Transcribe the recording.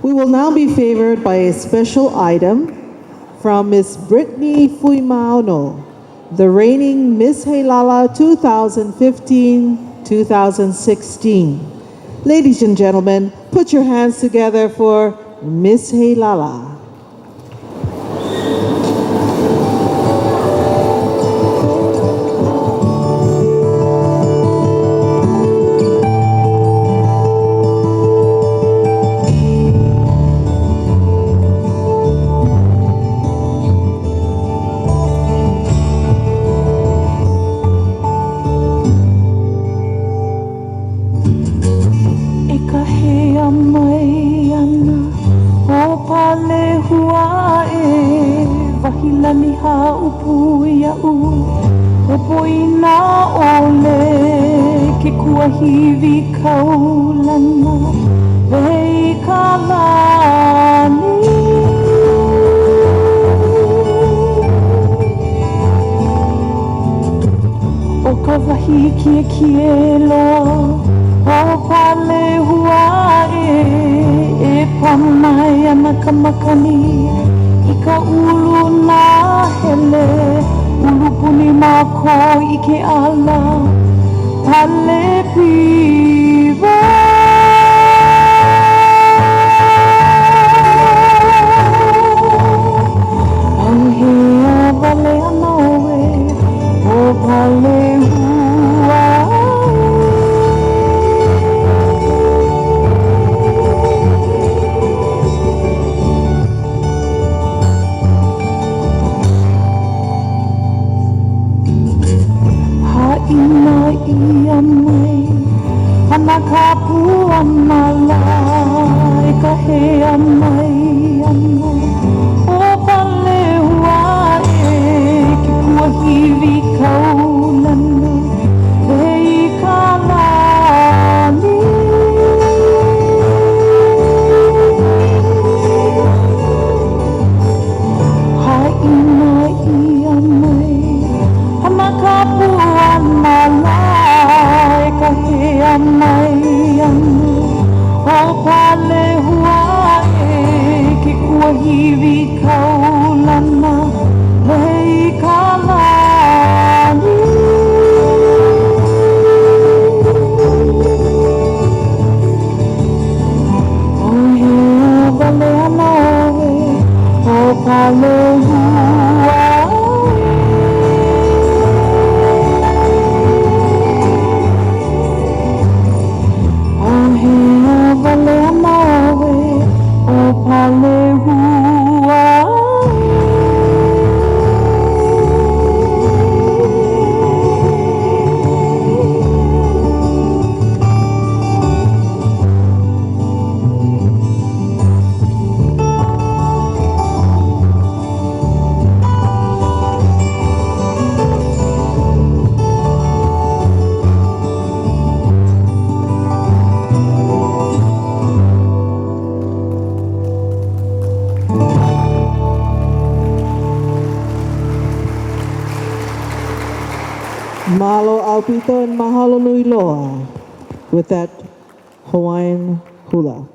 We will now be favored by a special item from Miss Brittne Fuimaono, the reigning Miss Heilala 2015-2016. Ladies and gentlemen, put your hands together for Miss Heilala. Hilani haupu iau o poina ole ke kuahiwi kaulana vei kalani o ka wahi kie loa o pale huae e panai ana ka makani ka ulu na hele ulu puni mako I ke ala pale piwa au hea vale anawe o pale hua ina ia mai ana ka pua malai ka hea mai ana o pale huae ki kua hiwi kaulana hei ka lani ha ina ia mai ana ka pua malai ka hea mai ana o pale huae ki kua hiwi kaulana hei ka lani o hea vale anawe o pale huae Malo Alpito and Mahalo Nui Loa with that Hawaiian hula.